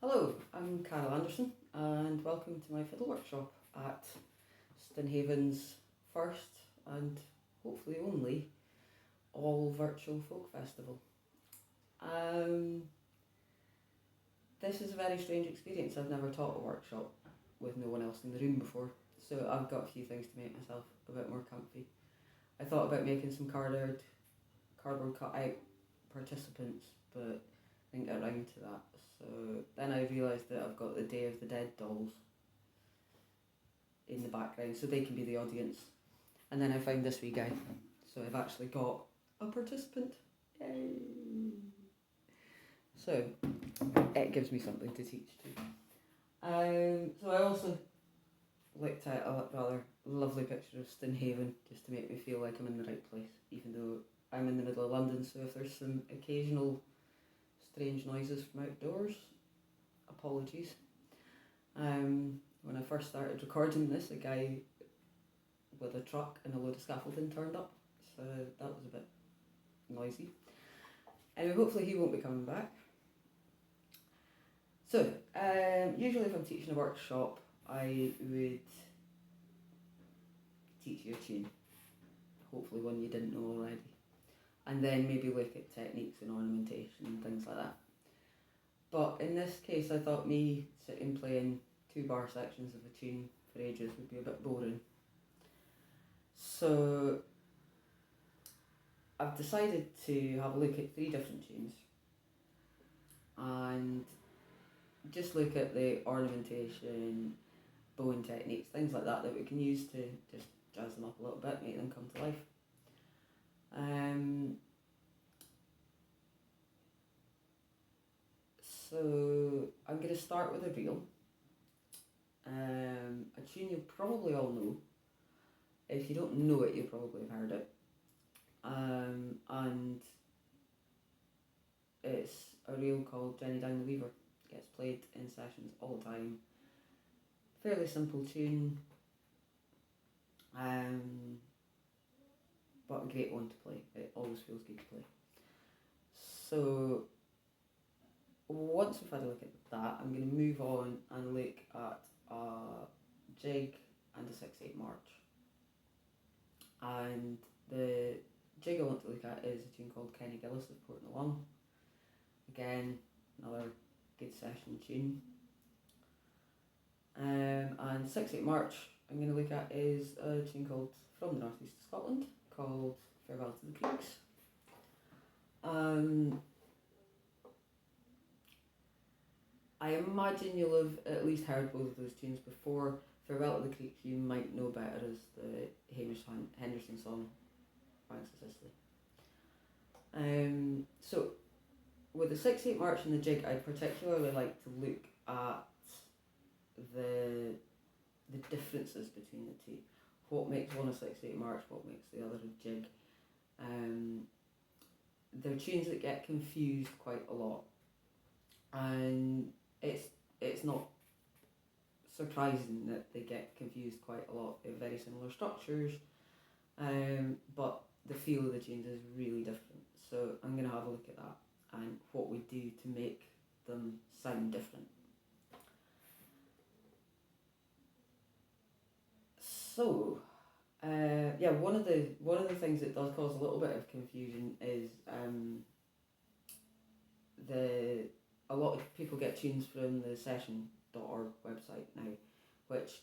Hello, I'm Carol Anderson and welcome to my fiddle workshop at Stinhaven's first and hopefully only all virtual folk festival. This is a very strange experience. I've never taught a workshop with no one else in the room before, so I've got a few things to make myself a bit more comfy. I thought about making some cardboard cut out participants, but didn't get around to that. So then I realised that I've got the Day of the Dead dolls in the background, so they can be the audience. And then I found this wee guy, so I've actually got a participant. Yay! So it gives me something to teach too. So I also looked at a rather lovely picture of Stinhaven just to make me feel like I'm in the right place, even though I'm in the middle of London, so if there's some occasional strange noises from outdoors, apologies. When I first started recording this, a guy with a truck and a load of scaffolding turned up, so that was a bit noisy. Anyway, hopefully he won't be coming back. So, usually if I'm teaching a workshop, I would teach you a tune, hopefully one you didn't know already, and then maybe look at techniques and ornamentation and things like that. But in this case, I thought me sitting playing 2-bar sections of a tune for ages would be a bit boring. So I've decided to have a look at 3 different tunes and just look at the ornamentation, bowing techniques, things like that we can use to just jazz them up a little bit, make them come to life. So I'm going to start with a reel, a tune you probably all know. If you don't know it, you probably have heard it. And it's a reel called Jenny Down the Weaver. It gets played in sessions all the time. Fairly simple tune, but a great one to play. It always feels good to play. So once we've had a look at that, I'm going to move on and look at a jig and a 6/8 march. And the jig I want to look at is a tune called Kenny Gillis of Porting Along. Again, another good session tune. And 6/8 march I'm going to look at is a tune called from the northeast of Scotland called Farewell to the Creeks. I imagine you'll have at least heard both of those tunes before. Farewell to the Creeks you might know better as the Hamish Henderson song, Banks of Sicily. So with the 6/8 march and the jig, I particularly like to look at the differences between the two. What makes one a 6/8 march, what makes the other a jig. They're tunes that get confused quite a lot, and it's not surprising that they get confused quite a lot. They're very similar structures, but the feel of the tunes is really different. So I'm going to have a look at that and what we do to make them sound different. So, one of the things that does cause a little bit of confusion is a lot of people get tunes from the session.org website now, which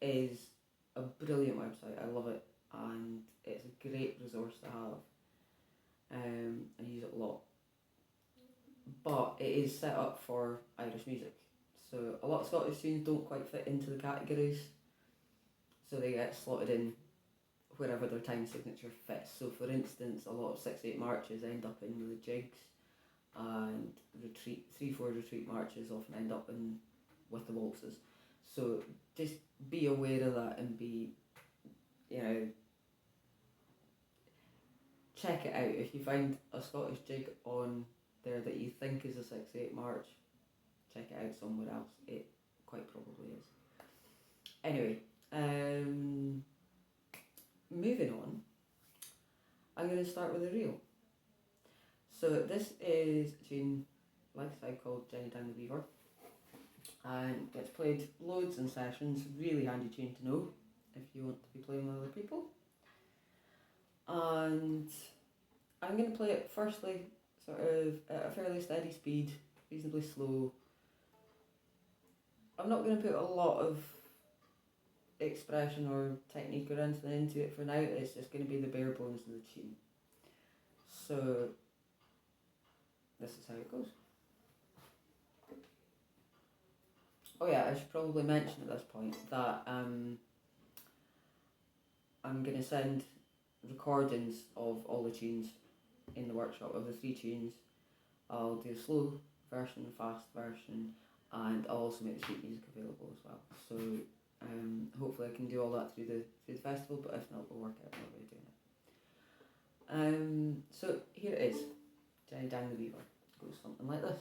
is a brilliant website. I love it, and it's a great resource to have. I use it a lot, but it is set up for Irish music, so a lot of Scottish tunes don't quite fit into the categories, so they get slotted in wherever their time signature fits. So for instance, a lot of 6/8 marches end up in the jigs, and 3/4 retreat marches often end up in with the waltzes. So just be aware of that and be, check it out. If you find a Scottish jig on there that you think is a 6/8 march, check it out somewhere else. It quite probably is. Anyway, moving on, I'm going to start with a reel. So this is a tune, like I said, called Jenny Down the Weaver. and gets played loads in sessions. Really handy tune to know if you want to be playing with other people. And I'm going to play it firstly sort of at a fairly steady speed, reasonably slow. I'm not going to put a lot of expression or technique or anything into it for now. It's just going to be the bare bones of the tune. So this is how it goes. Oh yeah, I should probably mention at this point that I'm going to send recordings of all the tunes in the workshop, of the 3 tunes. I'll do a slow version, fast version, and I'll also make the sheet music available as well. So hopefully I can do all that through the festival, but if not, we'll work out another way of doing it. So here it is, Jenny Dang the Weaver. It goes something like this.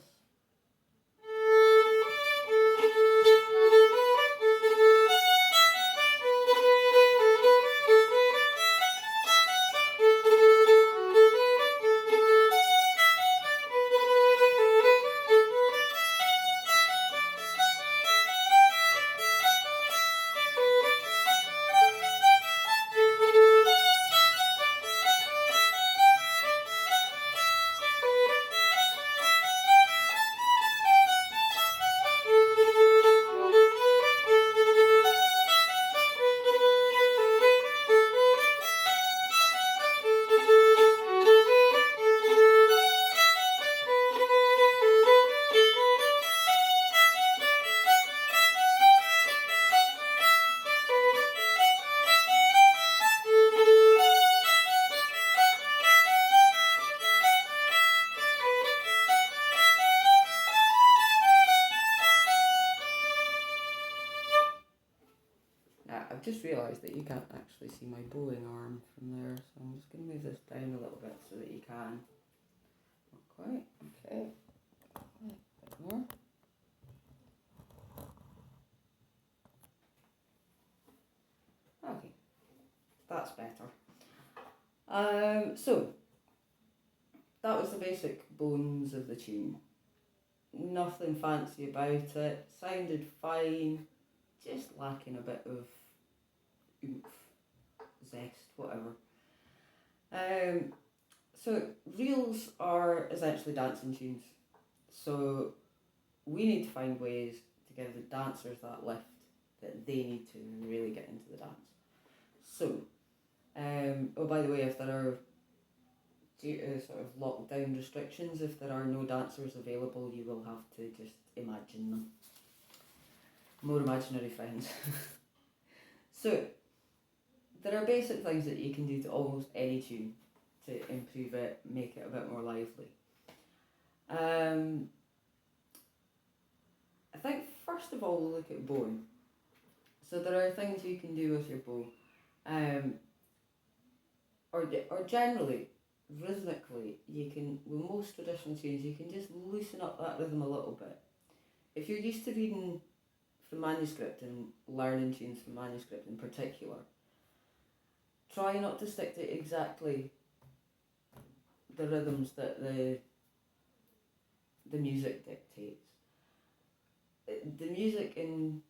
I've just realised that you can't actually see my bowing arm from there, so I'm just going to move this down a little bit so that you can. Not quite, okay. A bit more. Okay, that's better. So, that was the basic bones of the tune. Nothing fancy about it, sounded fine, just lacking a bit of oomph, zest, whatever. So reels are essentially dancing tunes. So we need to find ways to give the dancers that lift that they need to really get into the dance. So, oh by the way, if there are, due to sort of lockdown restrictions, if there are no dancers available, you will have to just imagine them. More imaginary friends. So, there are basic things that you can do to almost any tune to improve it, make it a bit more lively. I think first of all we'll look at bowing. So there are things you can do with your bow, or generally, rhythmically, you can, with most traditional tunes, you can just loosen up that rhythm a little bit. If you're used to reading from manuscript and learning tunes from manuscript in particular, try not to stick to exactly the rhythms that the music dictates. The music in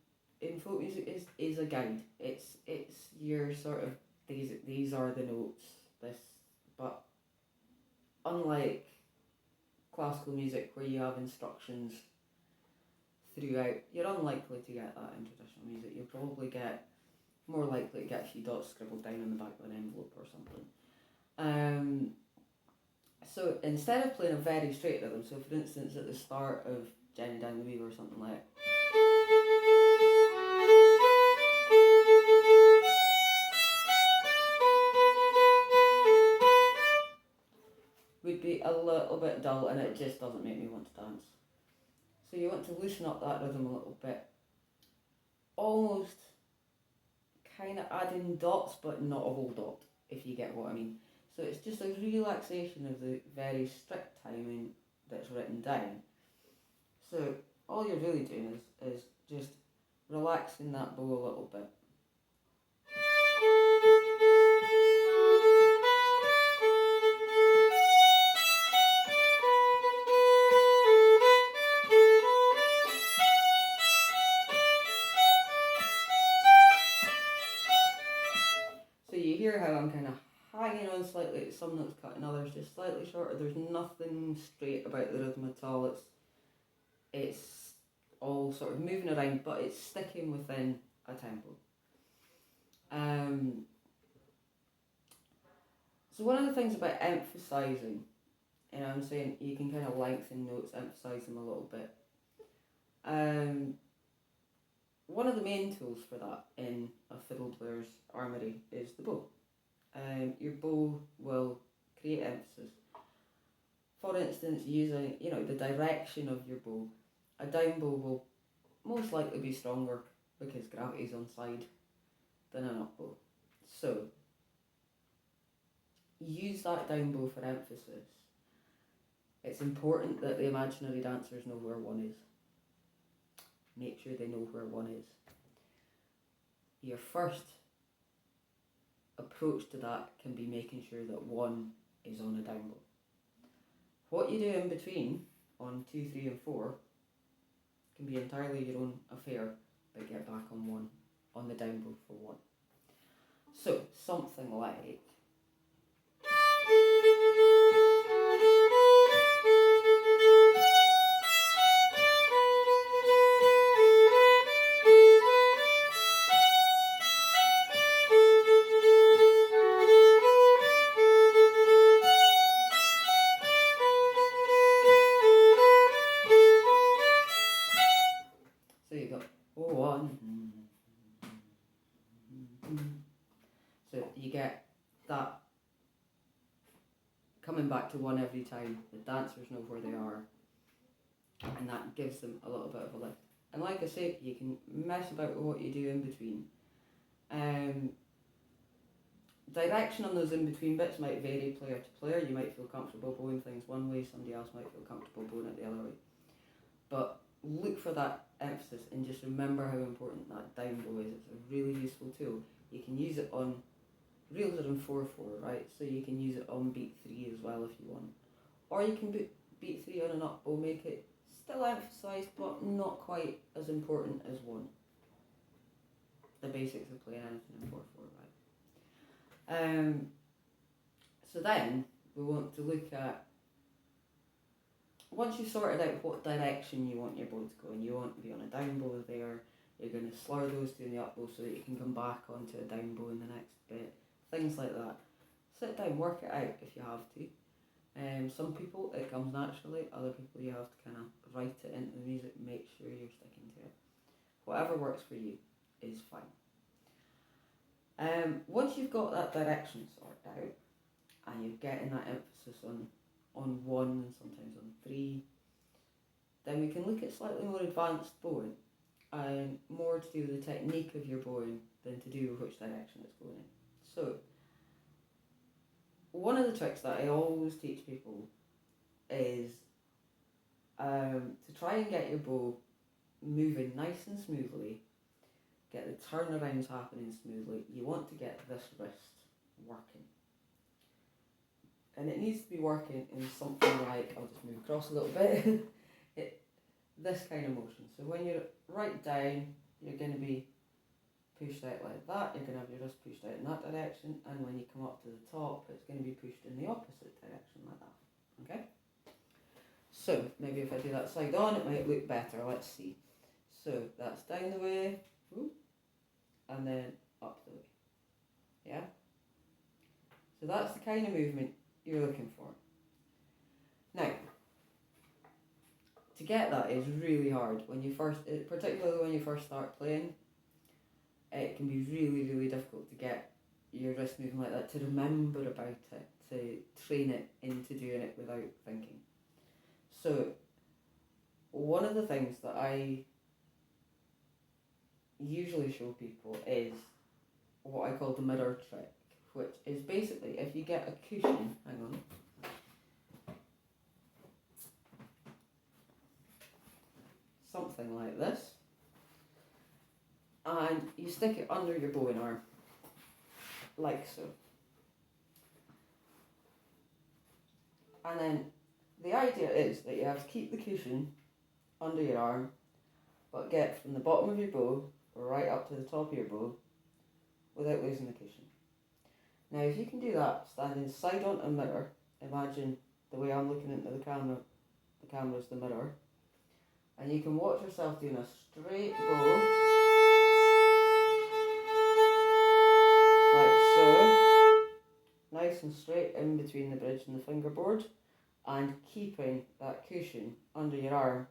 folk music is a guide. It's your sort of these are the notes. But unlike classical music where you have instructions throughout, you're unlikely to get that in traditional music. You'll probably get more likely to get a few dots scribbled down on the back of an envelope or something. So instead of playing a very straight rhythm, so for instance at the start of Jenny Down the Weaver or something like would be a little bit dull and it just doesn't make me want to dance. So you want to loosen up that rhythm a little bit. Almost kind of adding dots but not a whole dot, if you get what I mean. So it's just a relaxation of the very strict timing that's written down. So all you're really doing is just relaxing that bow a little bit. slightly, some notes cut and others just slightly shorter. There's nothing straight about the rhythm at all. It's all sort of moving around, but it's sticking within a tempo. So one of the things about emphasising, I'm saying you can kind of lengthen notes, emphasise them a little bit. One of the main tools for that in a fiddle player's armoury is the bow. Your bow will create emphasis. For instance, using the direction of your bow. A down bow will most likely be stronger because gravity's on side than an up bow. So use that down bow for emphasis. It's important that the imaginary dancers know where one is. Make sure they know where one is. Your first approach to that can be making sure that one is on a down bow. What you do in between on 2, 3 and 4 can be entirely your own affair, but get back on one, on the down bow for one. So something like back to one every time. The dancers know where they are, and that gives them a little bit of a lift. And like I say, you can mess about with what you do in between. Direction on those in between bits might vary player to player. You might feel comfortable bowing things one way, somebody else might feel comfortable bowing it the other way. But look for that emphasis and just remember how important that down bow is. It's a really useful tool. You can use it on reels are in 4/4, right? So you can use it on beat 3 as well if you want. Or you can put beat 3 on an up bow, make it still emphasised but not quite as important as 1. The basics of playing anything in 4/4, right? So then we want to look at, once you've sorted out what direction you want your bow to go in, you want to be on a down bow there, you're going to slur those two in the up bow so that you can come back onto a down bow in the next bit. Things like that. Sit down, work it out if you have to. Some people it comes naturally, other people you have to kind of write it into the music, make sure you're sticking to it. Whatever works for you is fine. Once you've got that direction sorted out and you're getting that emphasis on 1 and sometimes on 3, then we can look at slightly more advanced bowing and more to do with the technique of your bowing than to do with which direction it's going in. So, one of the tricks that I always teach people is to try and get your bow moving nice and smoothly, get the turnarounds happening smoothly. You want to get this wrist working. And it needs to be working in something like, I'll just move across a little bit, this kind of motion. So when you're right down, you're going to be pushed out like that, you're going to have your wrist pushed out in that direction, and when you come up to the top, it's going to be pushed in the opposite direction like that, okay? So, maybe if I do that side on, it might look better, let's see. So, that's down the way, and then up the way, yeah? So that's the kind of movement you're looking for. Now, to get that is really hard, particularly when you first start playing. It can be really, really difficult to get your wrist moving like that, to remember about it, to train it into doing it without thinking. So, one of the things that I usually show people is what I call the mirror trick, which is basically if you get a cushion, hang on, something like this, and you stick it under your bowing arm, like so. And then the idea is that you have to keep the cushion under your arm, but get from the bottom of your bow right up to the top of your bow without losing the cushion. Now if you can do that standing side on a mirror, imagine the way I'm looking into the camera's the mirror, and you can watch yourself doing a straight bow, like so, nice and straight in between the bridge and the fingerboard, and keeping that cushion under your arm.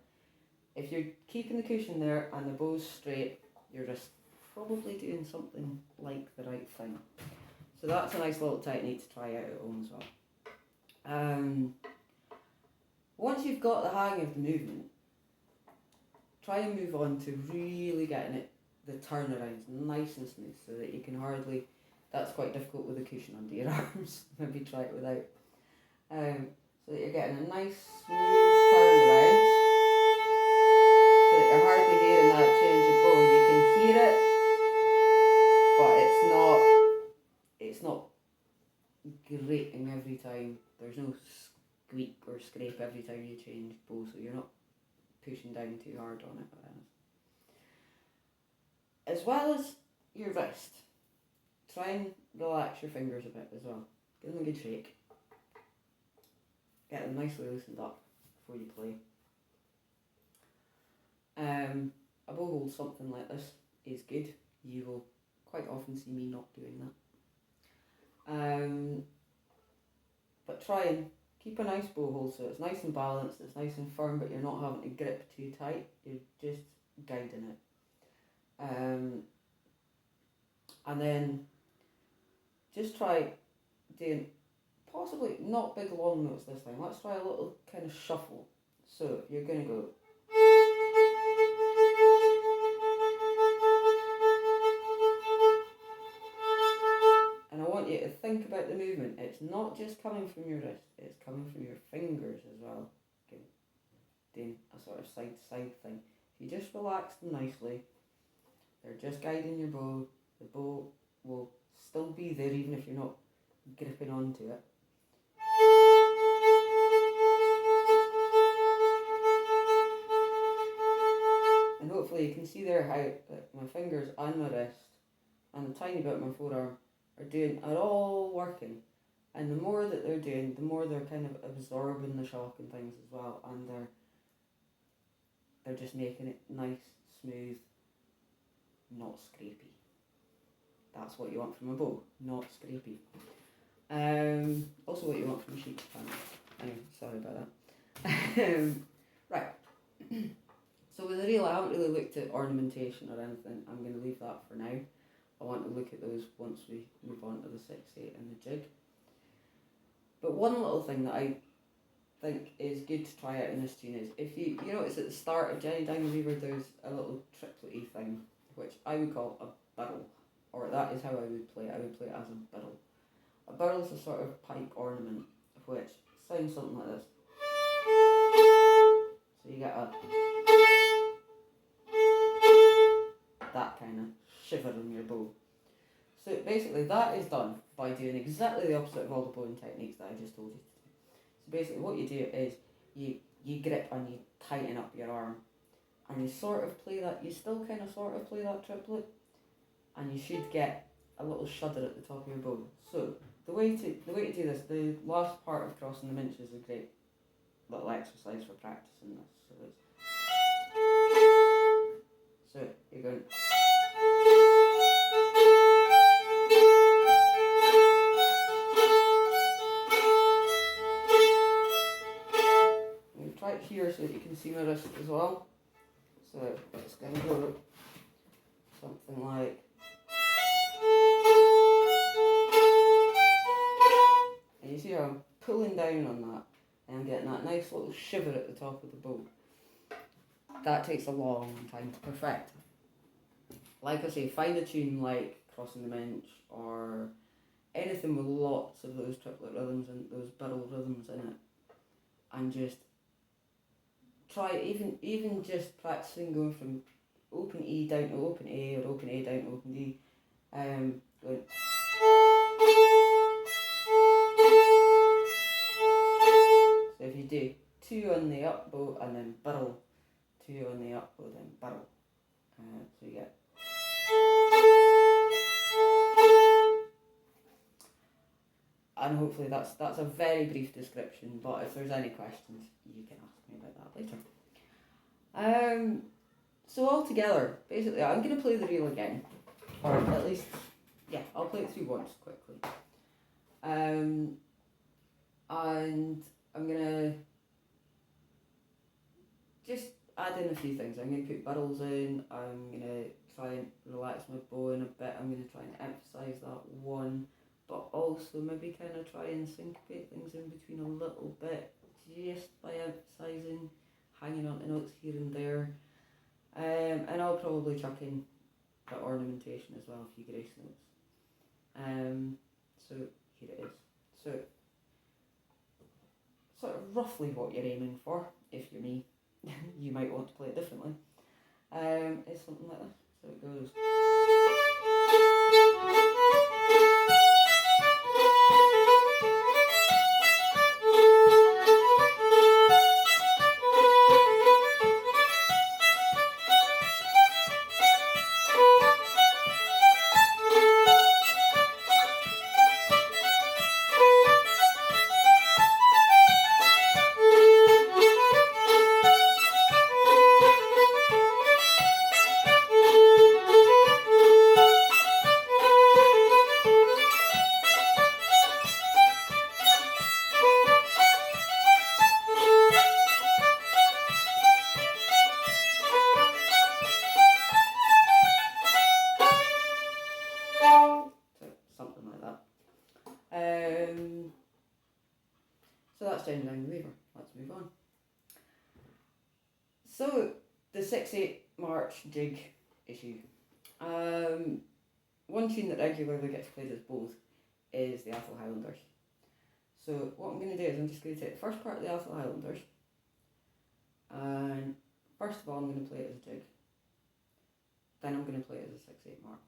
If you're keeping the cushion there and the bow's straight, you're just probably doing something like the right thing. So that's a nice little technique to try out at home as well. Once you've got the hang of the movement, try and move on to really getting the turnarounds nice and smooth so that you can hardly, that's quite difficult with a cushion under your arms, maybe try it without. So that you're getting a nice smooth turnaround, so that you're hardly hearing that change of bow. You can hear it, but it's not grating every time. There's no squeak or scrape every time you change bow, so you're not pushing down too hard on it. As well as your wrist, try and relax your fingers a bit as well. Give them a good shake. Get them nicely loosened up before you play. A bow hold something like this is good. You will quite often see me not doing that. But try and keep a nice bow hold so it's nice and balanced, it's nice and firm, but you're not having to grip too tight, you're just guiding it. And then just try doing possibly not big long notes this time. Let's try a little kind of shuffle. So you're going to go. And I want you to think about the movement. It's not just coming from your wrist, it's coming from your fingers as well. Okay. Doing a sort of side to side thing. If you just relax them nicely, they're just guiding your bow. The bow will still be there even if you're not gripping onto it. And hopefully you can see there how my fingers and my wrist and a tiny bit of my forearm are all working. And the more that they're doing, the more they're kind of absorbing the shock and things as well. And they're just making it nice, smooth, not scrapey. That's what you want from a bow, not scrapey. Also what you want from a sheep fan. Anyway, sorry about that. Right. So with the reel, I haven't really looked at ornamentation or anything. I'm going to leave that for now. I want to look at those once we move on to the 6/8 and the jig. But one little thing that I think is good to try out in this tune is, if you notice at the start of Jenny Diamond Weaver there's a little triplet-y thing, which I would call a biddle, or that is how I would play it. I would play it as a biddle. A biddle is a sort of pipe ornament, which sounds something like this. So you get that kind of shiver in your bow. So basically that is done by doing exactly the opposite of all the bowing techniques that I just told you to do. So basically what you do is you grip and you tighten up your arm, and you sort of play that, you still kind of sort of play that triplet, and you should get a little shudder at the top of your bow. So the way to do this, the last part of crossing the minch is a great little exercise for practicing this. So you're going. I'm going to try it here so that you can see my wrist as well. So it's going to go something like. And you see how I'm pulling down on that, and I'm getting that nice little shiver at the top of the bow. That takes a long time to perfect. Like I say, find a tune like Crossing the Minch or anything with lots of those triplet rhythms and those biddle rhythms in it, and just try even just practicing going from open E down to open A, or open A down to open D. Going. So if you do 2 on the up bow and then biddle, 2 on the up bow, then biddle. So you get. and hopefully that's a very brief description, but if there's any questions, you can ask me about that later. So altogether, basically, I'm going to play the reel again, or at least, yeah, I'll play it through once quickly. And I'm going to just add in a few things. I'm going to put burls in, I'm going to try and relax my bowing a bit, I'm going to try and emphasise that one, but also maybe kind of try and syncopate things in between a little bit, just by emphasising, hanging on to notes here and there. And I'll probably chuck in the ornamentation as well, a few grace notes. So here it is. So sort of roughly what you're aiming for. If you're me, you might want to play it differently. It's something like this. So it goes. Something like that. So that's down the lever. Let's move on. So the 6/8 march jig issue. One tune that regularly gets played as both is the Atholl Highlanders. So what I'm going to do is I'm just going to take the first part of the Atholl Highlanders, and first of all I'm going to play it as a jig. Then I'm going to play it as a 6/8 march,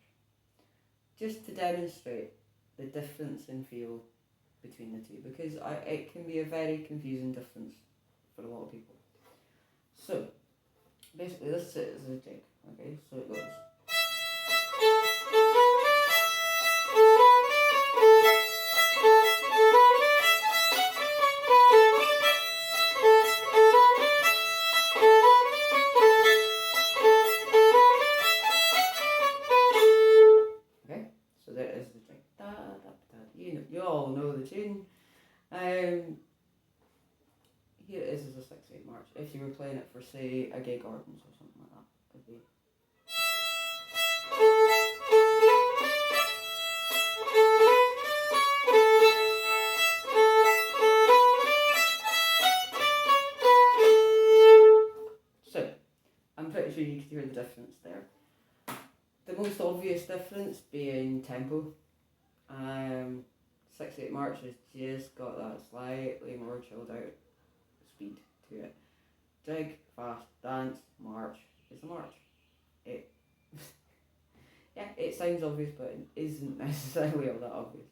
just to demonstrate the difference in feel between the two, because it can be a very confusing difference for a lot of people. So basically this is it as a jig, okay, so it goes. Okay, so there is the jig. Da, da, da. You all know the tune. Here it is as a 6/8 march. If you were playing it for, say, a gay gardens or something like that, it'd be. So, I'm pretty sure you could hear the difference there. The most obvious difference being tempo. 6/8 march has just got that slightly more chilled out speed to it. Jig, fast, dance, march. It's a march. It yeah, it sounds obvious, but it isn't necessarily all that obvious.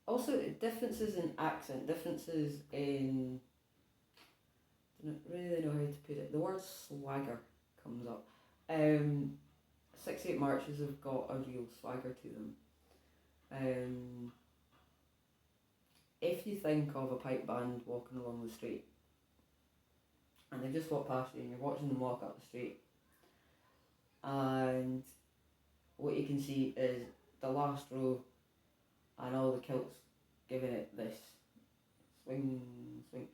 Also, differences in accent, differences in, I don't really know how to put it. The word swagger comes up. 6/8 marches have got a real swagger to them. If you think of a pipe band walking along the street, and they just walk past you and you're watching them walk up the street, and what you can see is the last row and all the kilts giving it this swing, swing.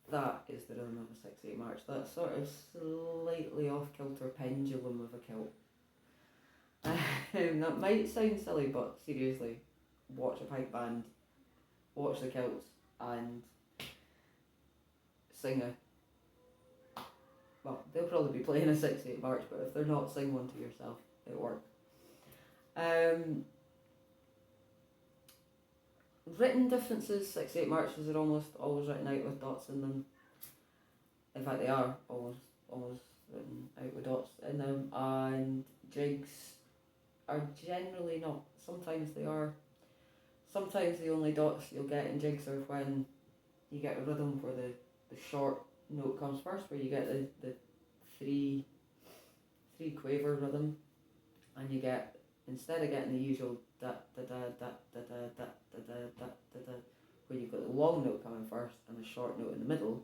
That is the rhythm of a 6/8 march. That sort of slightly off-kilter pendulum of a kilt. That might sound silly, but seriously, watch a pipe band, watch the kilts, and sing a. Well, they'll probably be playing a 6/8 march, but if they're not, sing one to yourself. It'll work. Written differences, 6/8 marches are almost always written out with dots in them. In fact, they are almost written out with dots in them, and jigs are generally not. Sometimes they are. Sometimes the only dots you'll get in jigs are when you get a rhythm where the short note comes first, where you get the three quaver rhythm, and you get, instead of getting the usual da da da da da da da da da da da da, where you've got the long note coming first and the short note in the middle.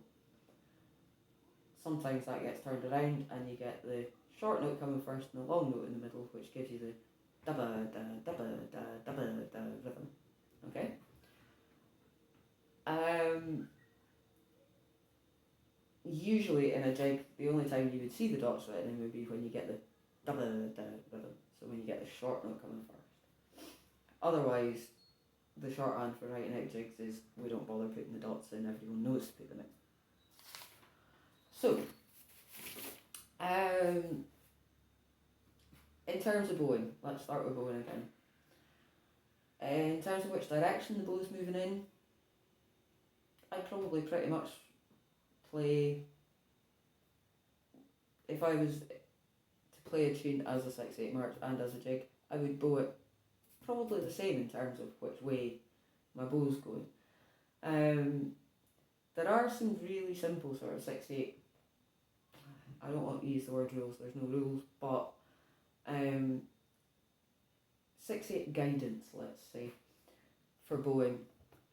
Sometimes that gets turned around and you get the short note coming first and the long note in the middle, which gives you the da ba da da ba da da ba da rhythm. Okay. Usually in a jig, the only time you would see the dots written would be when you get the da ba da rhythm. So when you get the short note coming first. Otherwise, the shorthand for writing out jigs is we don't bother putting the dots in, everyone knows to put them in. So, in terms of bowing, let's start with bowing again. In terms of which direction the bow is moving in, I'd probably pretty much play, if I was to play a tune as a 6/8 march and as a jig, I would bow it probably the same in terms of which way my bow's going. There are some really simple sort of 6/8, I don't want to use the word rules, there's no rules, but 6/8 guidance, let's say, for bowing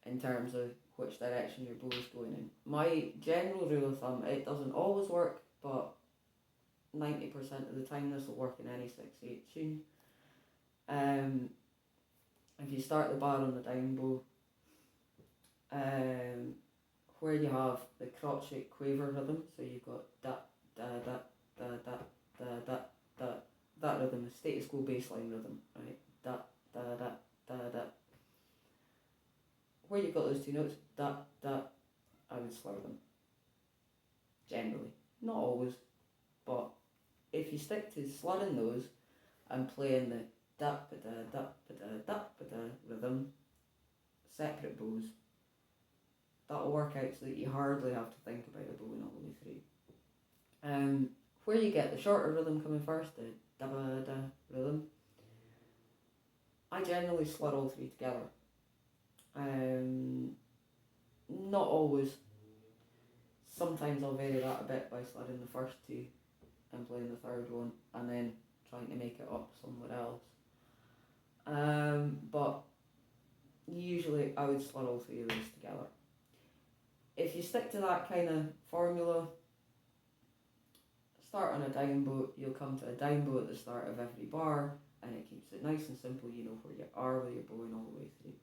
in terms of which direction your bow is going in. My general rule of thumb, it doesn't always work, but 90% of the time this will work in any 6/8 tune. If you start the bar on the down bow, where you have the crotchet quaver rhythm, so you've got da da da da da da da da, that rhythm is status quo bassline rhythm, right? Da da da da da. Where you've got those two notes, da da, I would slur them. Generally, not always, but if you stick to slurring those and playing the da ba da da ba da da ba da rhythm, separate bows, that'll work out so that you hardly have to think about the bowing all the way through. Where you get the shorter rhythm coming first, the da ba da rhythm, I generally slur all three together. Not always. Sometimes I'll vary that a bit by slurring the first two and playing the third one and then trying to make it up somewhere else. But usually I would slur all three of those together. If you stick to that kind of formula, start on a down bow, you'll come to a down bow at the start of every bar, and it keeps it nice and simple, you know where you are with your bowing all the way through.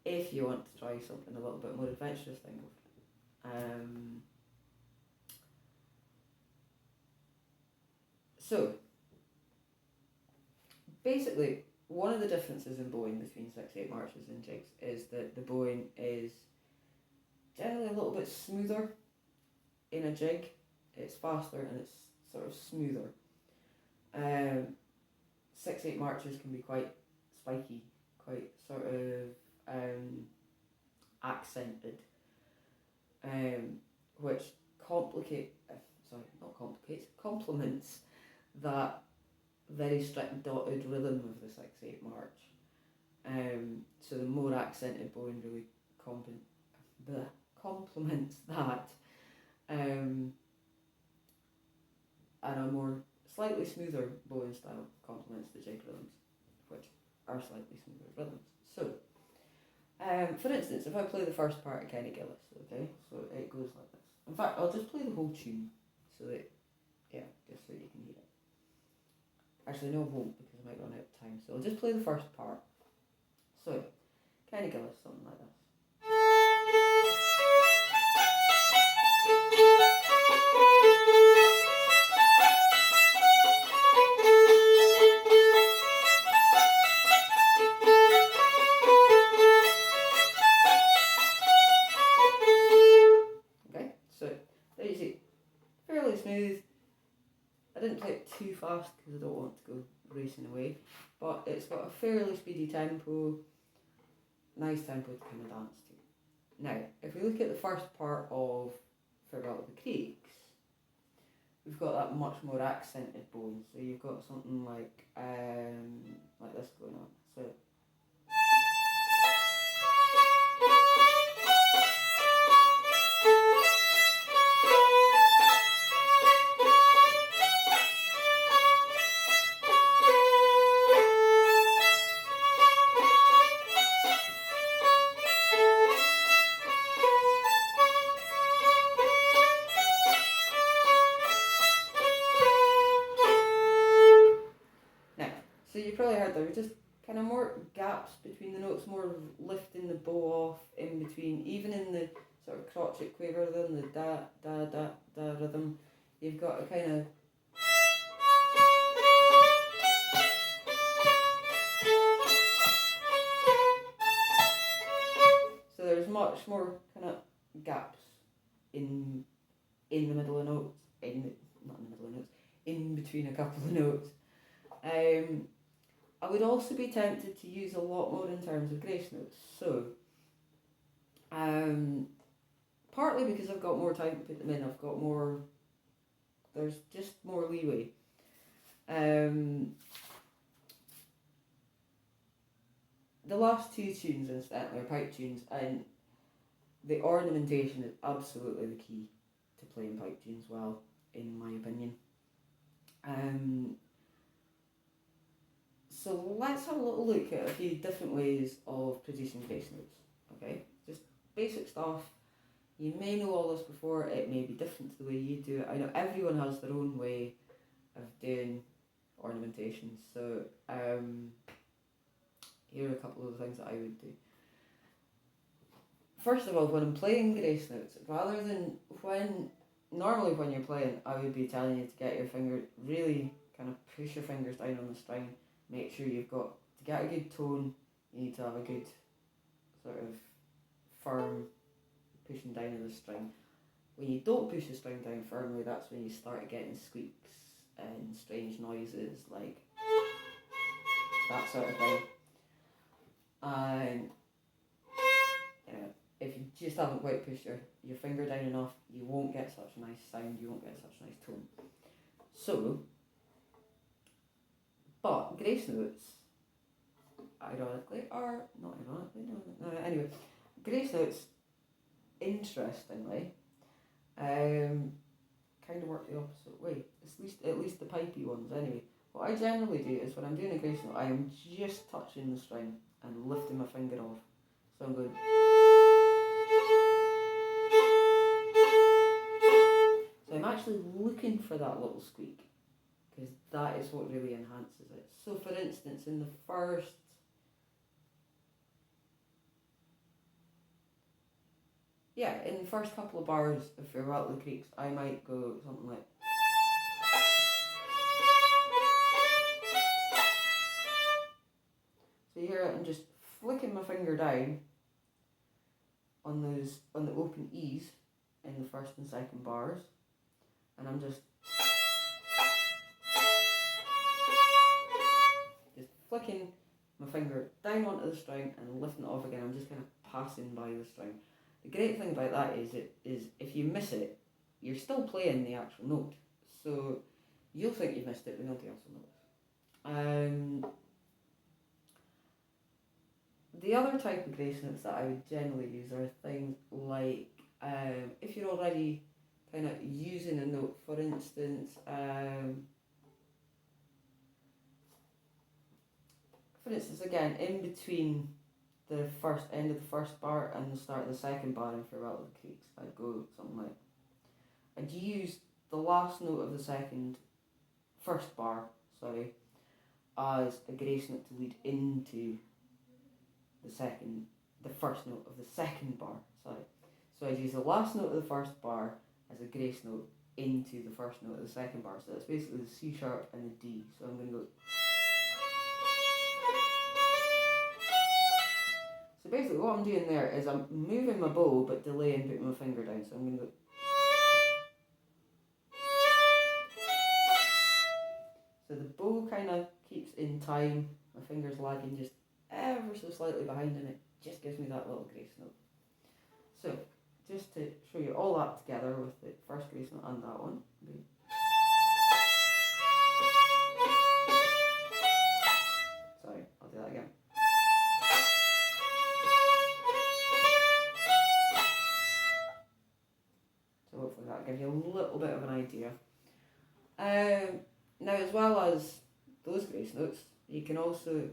If you want to try something a little bit more adventurous, then go for it. So, basically, one of the differences in bowing between 6/8 marches and jigs is that the bowing is generally a little bit smoother in a jig. It's faster and it's sort of smoother. 6/8 marches can be quite spiky, quite sort of accented, which complements that very strict dotted rhythm of the 6/8 march. So the more accented bowing really complements that, and a more slightly smoother bowing style complements the jig rhythms, which are slightly smoother rhythms. So, for instance, if I play the first part of Kenny Gillis, okay, so it goes like this. In fact, I'll just play the whole tune, so that, just so you can hear it. Actually, no, I won't, because I might run out of time, so I'll just play the first part. So, Kenny Gillis, something like this. Smooth. I didn't play it too fast because I don't want to go racing away, but it's got a fairly speedy tempo, nice tempo to kind of dance to. Now, if we look at the first part of Farewell to the Creeks, we've got that much more accented bowing. So you've got something like this going on. So probably heard there were just kind of more gaps between the notes, more lifting the bow off in between, even in the sort of crotchet quaver rhythm, the da da da da rhythm. You've got a kind of so there's much more kind of gaps in the middle of notes, not in the middle of notes, in between a couple of notes. I would also be tempted to use a lot more in terms of grace notes. So, partly because I've got more time to put them in, I've got more, there's just more leeway. The last two tunes, incidentally, are pipe tunes, and the ornamentation is absolutely the key to playing pipe tunes well, in my opinion. So let's have a little look at a few different ways of producing grace notes. Okay, just basic stuff. You may know all this before, it may be different to the way you do it. I know everyone has their own way of doing ornamentation, so here are a couple of the things that I would do. First of all, when I'm playing grace notes, rather than normally when you're playing, I would be telling you to get your finger, really kind of push your fingers down on the string, make sure you've got, to get a good tone, you need to have a good sort of firm pushing down of the string. When you don't push the string down firmly, that's when you start getting squeaks and strange noises like that sort of thing. And if you just haven't quite pushed your finger down enough, you won't get such a nice sound, you won't get such a nice tone. So, but grace notes, ironically, or not ironically, no, anyway, grace notes, interestingly, kind of work the opposite way, at least the pipey ones anyway. What I generally do is when I'm doing a grace note, I am just touching the string and lifting my finger off. So I'm going, so I'm actually looking for that little squeak, because that is what really enhances it. So for instance, in the first couple of bars of Farewell to the Creeks, I might go something like, so you hear it, I'm just flicking my finger down on the open E's in the first and second bars, and I'm just flicking my finger down onto the string and lifting it off again. I'm just kind of passing by the string. The great thing about that is if you miss it, you're still playing the actual note, so you'll think you missed it, but nobody else will notice. The other type of grace notes that I would generally use are things like, if you're already kind of using a note, for instance, again, in between the first end of the first bar and the start of the second bar in Farewell to the Creeks, I'd go something like, I'd use the last note of the first bar, as a grace note to lead into the first note of the second bar, So I'd use the last note of the first bar as a grace note into the first note of the second bar. So that's basically the C sharp and the D. So I'm going to go. So basically what I'm doing there is I'm moving my bow but delaying putting my finger down. So I'm going to go. So the bow kind of keeps in time, my finger's lagging just ever so slightly behind, and it just gives me that little grace note. So just to show you all that together with the first grace note and that one. Sorry, I'll do that again. So hopefully that gives you a little bit of an idea. Now, as well as those grace notes, you can also,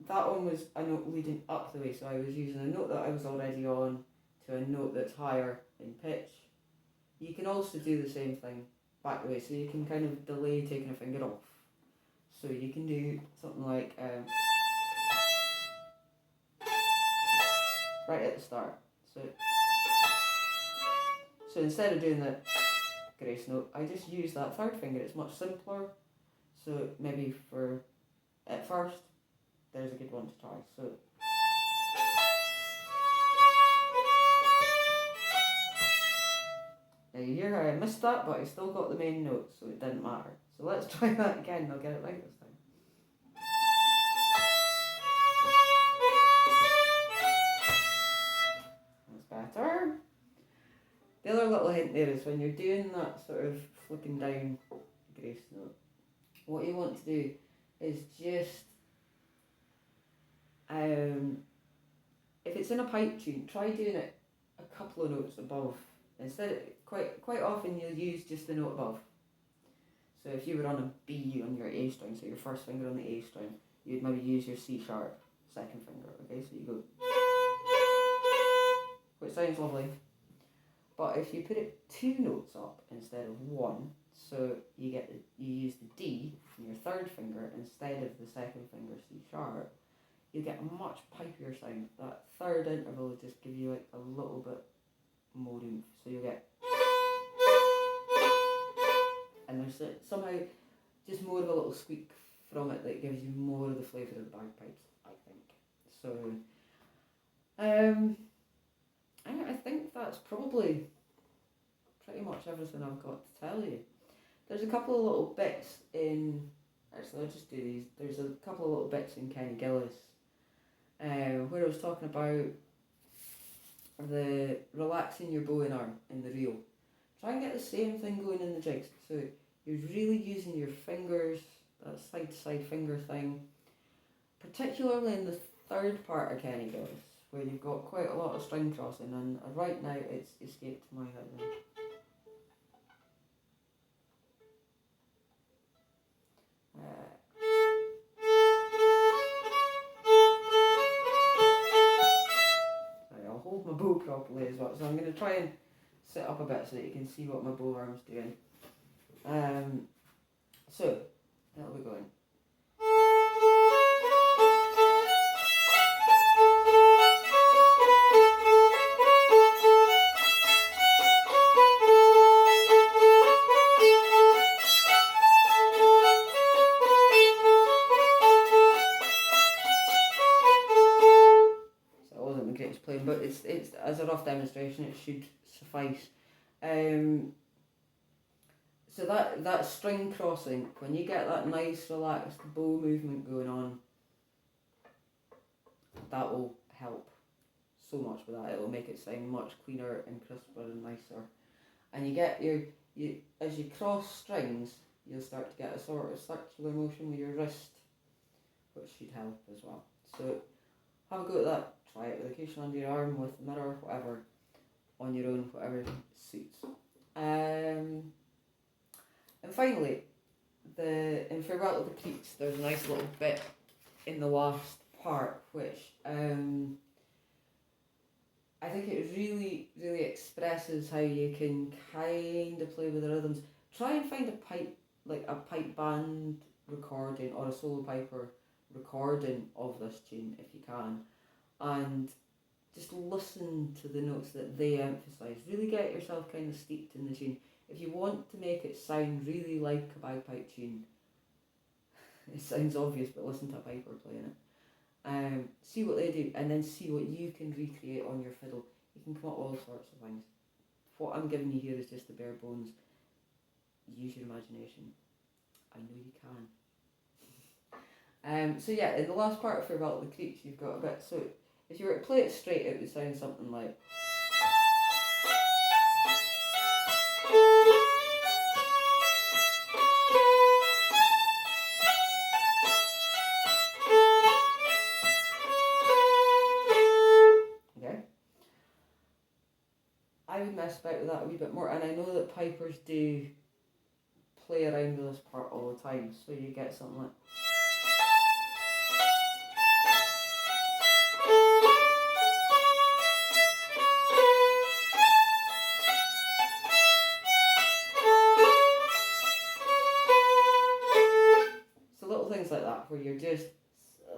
that one was a note leading up the way, so I was using a note that I was already on to a note that's higher in pitch. You can also do the same thing back the way, so you can kind of delay taking a finger off. So you can do something like right at the start. So instead of doing the grace note, I just use that third finger. It's much simpler. So maybe for at first, there's a good one to try. So now you hear how I missed that, but I still got the main note, so it didn't matter. So let's try that again. I'll get it right this time. That's better. The other little hint there is when you're doing that sort of flipping down grace note, what you want to do is just, if it's in a pipe tune, try doing it a couple of notes above. Instead, quite often you'll use just the note above. So if you were on a B on your A string, so your first finger on the A string, you'd maybe use your C sharp second finger. Okay, so you go, which sounds lovely. But if you put it 2 notes up instead of 1, so you use the D on your third finger instead of the second finger C sharp, you get a much pipier sound. That third interval will just give you like a little bit more oomph. So you'll get, and there's somehow just more of a little squeak from it that gives you more of the flavour of the bagpipes, I think. So I think that's probably pretty much everything I've got to tell you. There's a couple of little bits in, actually I'll just do these, there's a couple of little bits in Kenny Gillis where I was talking about the relaxing your bow and arm in the reel. Try and get the same thing going in the jigs. So you're really using your fingers, that side to side finger thing, particularly in the third part of Kenny Gillis, where you've got quite a lot of string crossing, and right now it's escaped my head now. Sorry, I'll hold my bow properly as well, so I'm going to try and sit up a bit so that you can see what my bow arm's doing. So, that'll be going. Playing, but it's as a rough demonstration, it should suffice. So that string crossing, when you get that nice relaxed bow movement going on, that will help so much with that. It will make it sound much cleaner and crisper and nicer. And you get as you cross strings, you'll start to get a sort of circular motion with your wrist, which should help as well. So have a go at that. Try it with a cushion under your arm, with a mirror, whatever, on your own, whatever suits. And finally, in Farewell to the Creeks, there's a nice little bit in the last part which I think it really, really expresses how you can kind of play with the rhythms. Try and find a pipe band recording or a solo piper recording of this tune if you can, and just listen to the notes that they emphasise. Really get yourself kind of steeped in the tune. If you want to make it sound really like a bagpipe tune, it sounds obvious, but listen to a piper playing it. See what they do, and then see what you can recreate on your fiddle. You can come up with all sorts of things. What I'm giving you here is just the bare bones. Use your imagination. I know you can. So yeah, in the last part of Farewell to the Creeks, you've got a bit, so if you were to play it straight, it would sound something like... Okay. I would mess about with that a wee bit more, and I know that pipers do play around with this part all the time, so you get something like... that, where you're just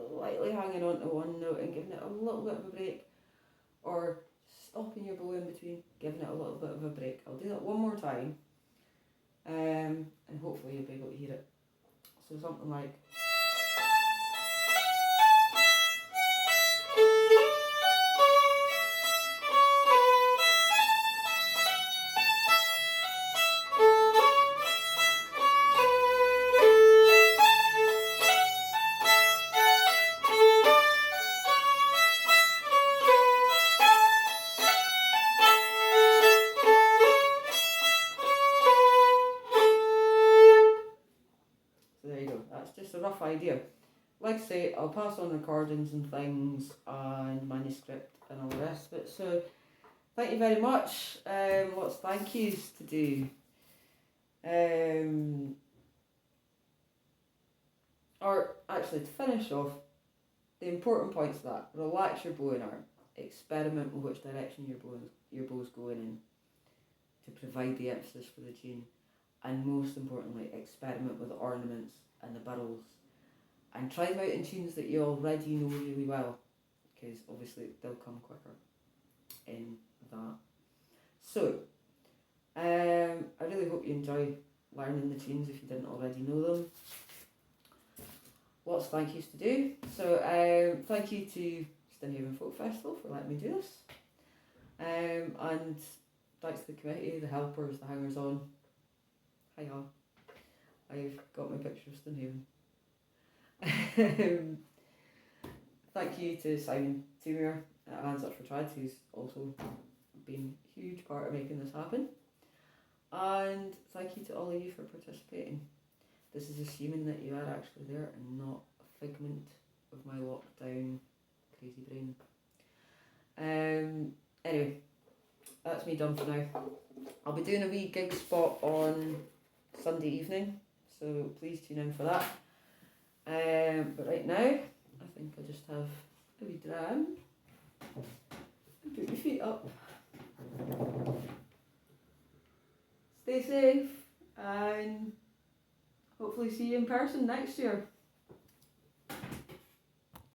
slightly hanging on to one note and giving it a little bit of a break, or stopping your bow in between, giving it a little bit of a break. I'll do that one more time, and hopefully you'll be able to hear it. So something like. Just a rough idea. Like I say, I'll pass on recordings and things and manuscript and all the rest of it. So thank you very much. Lots of thank yous to do. Or actually, to finish off, the important points of that: relax your bowing arm, experiment with which direction your bow's going in to provide the emphasis for the tune, and most importantly, experiment with the ornaments and the barrels, and try them out in tunes that you already know really well, because obviously they'll come quicker in that. So, I really hope you enjoy learning the tunes if you didn't already know them. Lots of thank yous to do. So, thank you to Stinhaven Folk Festival for letting me do this, and thanks to the committee, the helpers, the hangers on. Hiya. I've got my picture of Stinhaven. Thank you to Simon Timur at Hands Up for Trad, who's also been a huge part of making this happen. And thank you to all of you for participating. This is assuming that you are actually there and not a figment of my lockdown crazy brain. Anyway, that's me done for now. I'll be doing a wee gig spot on Sunday evening, so please tune in for that. But right now, I think I'll just have a wee dram and put my feet up. Stay safe and hopefully see you in person next year.